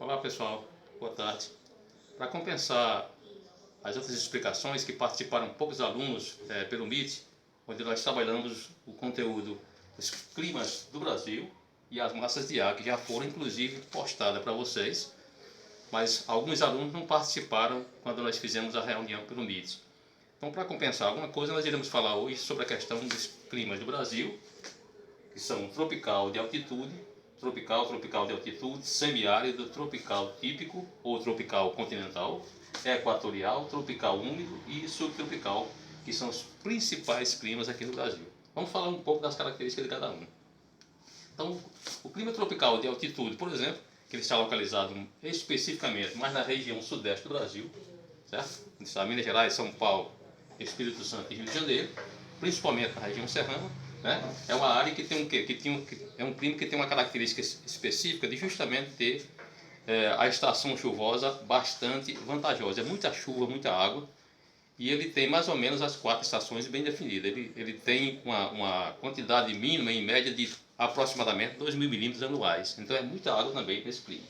Olá pessoal, boa tarde. Para compensar as outras explicações que participaram poucos alunos pelo Meet, onde nós trabalhamos o conteúdo dos climas do Brasil e as massas de ar que já foram inclusive postadas para vocês, mas alguns alunos não participaram quando nós fizemos a reunião pelo Meet. Então, para compensar alguma coisa, nós iremos falar hoje sobre a questão dos climas do Brasil, que são tropical de altitude, tropical de altitude, semiárido, tropical típico ou tropical continental, equatorial, tropical úmido e subtropical, que são os principais climas aqui no Brasil. Vamos falar um pouco das características de cada um. Então, o clima tropical de altitude, por exemplo, que ele está localizado especificamente mais na região sudeste do Brasil, certo? Está Minas Gerais, São Paulo, Espírito Santo e Rio de Janeiro, principalmente na região serrana, né? É uma área que tem é um clima que tem uma característica específica de justamente ter a estação chuvosa bastante vantajosa. É muita chuva, muita água, e ele tem mais ou menos as 4 estações bem definidas. Ele tem uma quantidade mínima, em média, de aproximadamente 2.000 milímetros anuais. Então é muita água também nesse clima.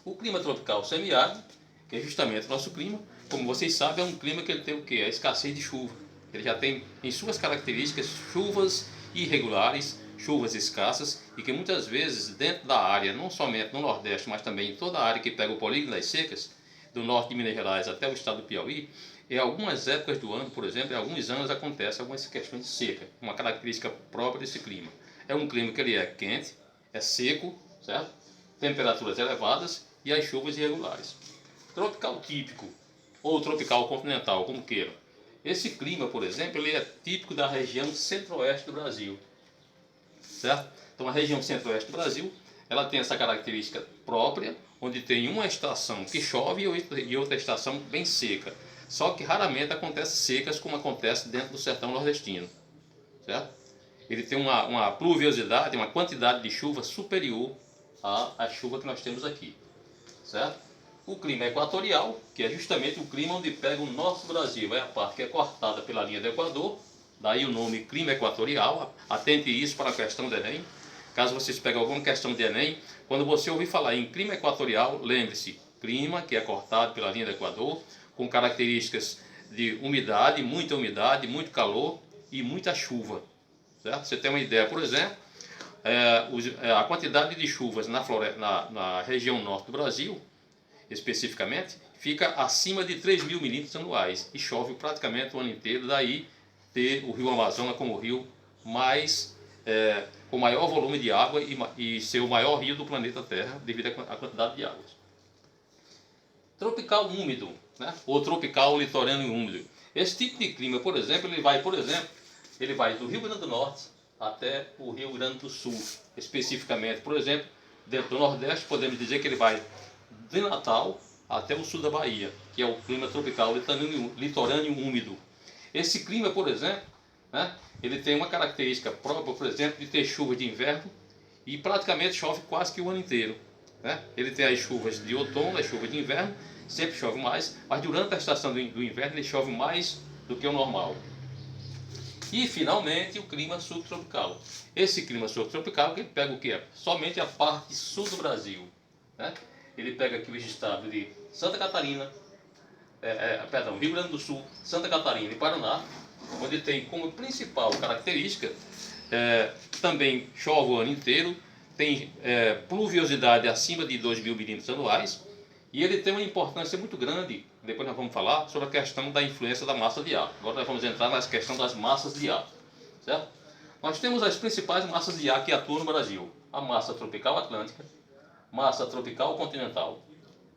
O clima tropical semiárido, que é justamente o nosso clima, como vocês sabem, é um clima que ele tem o quê? A escassez de chuva. Ele já tem em suas características chuvas irregulares, chuvas escassas, e que muitas vezes dentro da área, não somente no Nordeste, mas também em toda a área que pega o polígono das secas, do norte de Minas Gerais até o estado do Piauí, em algumas épocas do ano, por exemplo, em alguns anos acontece algumas questões de seca, uma característica própria desse clima. É um clima que ele é quente, é seco, certo? Temperaturas elevadas e as chuvas irregulares. Tropical típico ou tropical continental, como queiram. Esse clima, por exemplo, ele é típico da região centro-oeste do Brasil, certo? Então a região centro-oeste do Brasil, ela tem essa característica própria, onde tem uma estação que chove e outra estação bem seca. Só que raramente acontece secas como acontece dentro do sertão nordestino, certo? Ele tem uma pluviosidade, uma quantidade de chuva superior à chuva que nós temos aqui, certo? O clima equatorial, que é justamente o clima onde pega o nosso Brasil, é a parte que é cortada pela linha do Equador, daí o nome clima equatorial. Atente isso para a questão do Enem. Caso vocês peguem alguma questão de Enem, quando você ouvir falar em clima equatorial, lembre-se, clima que é cortado pela linha do Equador, com características de umidade, muito calor e muita chuva, certo? Você tem uma ideia, por exemplo, a quantidade de chuvas na região norte do Brasil, especificamente, fica acima de 3.000 milímetros anuais e chove praticamente o ano inteiro. Daí ter o rio Amazonas como o rio com maior volume de água e ser o maior rio do planeta Terra devido à quantidade de águas. Tropical úmido, né? Ou tropical litorâneo úmido. Esse tipo de clima, por exemplo, ele vai do Rio Grande do Norte até o Rio Grande do Sul, especificamente. Por exemplo, dentro do Nordeste, podemos dizer que ele vai de Natal até o sul da Bahia, que é o clima tropical litorâneo úmido. Esse clima, por exemplo, né, ele tem uma característica própria, por exemplo, de ter chuva de inverno e praticamente chove quase que o ano inteiro, né? Ele tem as chuvas de outono, as chuvas de inverno, sempre chove mais, mas durante a estação do inverno ele chove mais do que o normal. E finalmente o clima subtropical. Esse clima subtropical ele pega o que? Somente a parte sul do Brasil, né? Ele pega aqui os estados de Santa Catarina, Rio Grande do Sul, Santa Catarina e Paraná, onde tem como principal característica, também chove o ano inteiro, tem pluviosidade acima de 2.000 milímetros anuais, e ele tem uma importância muito grande. Depois nós vamos falar sobre a questão da influência da massa de ar. Agora nós vamos entrar na questão das massas de ar, certo? Nós temos as principais massas de ar que atuam no Brasil: a massa tropical atlântica, massa tropical continental,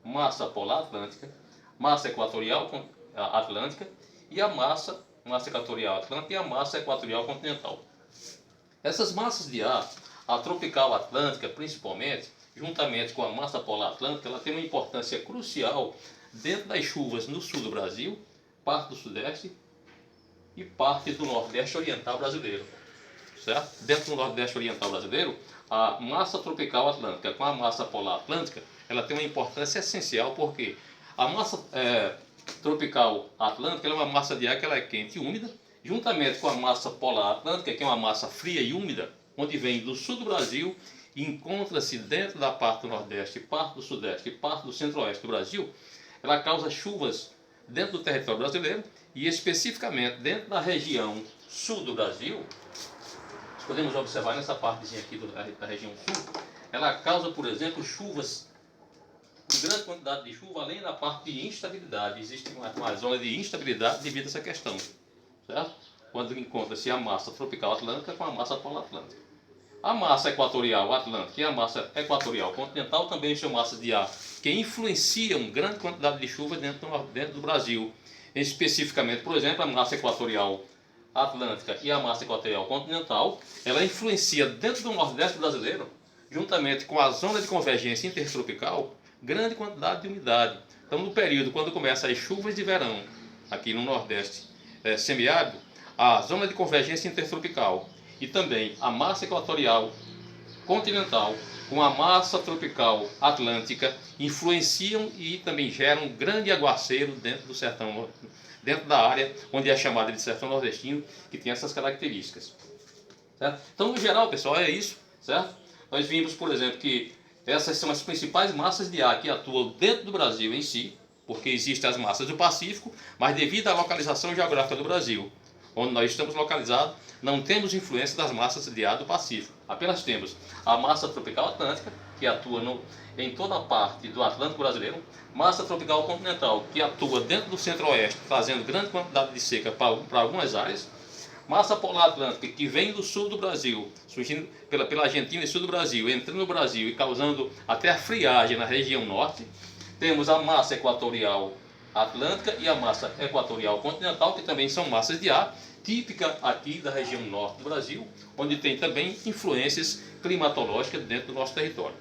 massa polar atlântica, massa equatorial atlântica e a massa equatorial atlântica e a massa equatorial continental. Essas massas de ar, a tropical atlântica principalmente, juntamente com a massa polar atlântica, ela tem uma importância crucial dentro das chuvas no sul do Brasil, parte do sudeste e parte do nordeste oriental brasileiro, certo? Dentro do nordeste oriental brasileiro, a massa tropical atlântica com a massa polar atlântica, ela tem uma importância essencial, porque a massa tropical atlântica ela é uma massa de ar que ela é quente e úmida, juntamente com a massa polar atlântica, que é uma massa fria e úmida, onde vem do sul do Brasil encontra-se dentro da parte do Nordeste, parte do Sudeste e parte do Centro-Oeste do Brasil, ela causa chuvas dentro do território brasileiro e especificamente dentro da região sul do Brasil. Podemos observar nessa partezinha aqui da região sul, ela causa, por exemplo, chuvas, com grande quantidade de chuva, além da parte de instabilidade. Existe uma zona de instabilidade devido a essa questão, certo? Quando encontra-se a massa tropical atlântica com a massa polar atlântica. A massa equatorial atlântica e a massa equatorial continental também são massas de ar que influenciam grande quantidade de chuva dentro do Brasil. Especificamente, por exemplo, a massa equatorial atlântica e a massa equatorial continental, ela influencia dentro do Nordeste brasileiro, juntamente com a zona de convergência intertropical, grande quantidade de umidade. Então, no período quando começam as chuvas de verão, aqui no Nordeste semiárido, a zona de convergência intertropical e também a massa equatorial continental com a massa tropical atlântica influenciam e também geram um grande aguaceiro dentro do sertão, dentro da área onde é chamada de sertão nordestino, que tem essas características. Certo? Então, no geral, pessoal, é isso, certo? Nós vimos, por exemplo, que essas são as principais massas de ar que atuam dentro do Brasil em si, porque existem as massas do Pacífico, mas devido à localização geográfica do Brasil, onde nós estamos localizados, não temos influência das massas de ar do Pacífico. Apenas temos a massa tropical atlântica, que atua em toda a parte do Atlântico brasileiro, massa tropical continental, que atua dentro do centro-oeste, trazendo grande quantidade de seca para algumas áreas, massa polar atlântica, que vem do sul do Brasil, surgindo pela Argentina e sul do Brasil, entrando no Brasil e causando até a friagem na região norte. Temos a massa equatorial atlântica e a massa equatorial continental, que também são massas de ar, típica aqui da região norte do Brasil, onde tem também influências climatológicas dentro do nosso território.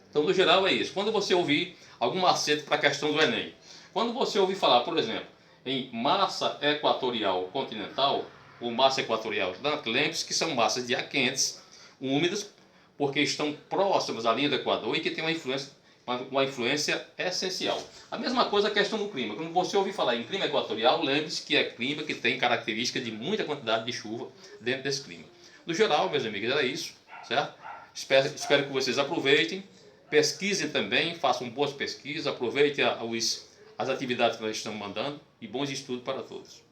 Então, no geral, é isso. Quando você ouvir algum macete para a questão do Enem, quando você ouvir falar, por exemplo, em massa equatorial continental ou massa equatorial atlântica, lembre-se que são massas de ar quentes, úmidas, porque estão próximas à linha do Equador e que tem uma influência essencial. A mesma coisa a questão do clima. Quando você ouvir falar em clima equatorial, lembre-se que é clima que tem característica de muita quantidade de chuva dentro desse clima. No geral, meus amigos, era isso, certo? Espero que vocês aproveitem, pesquisem também, façam boas pesquisas, aproveitem as atividades que nós estamos mandando e bons estudos para todos.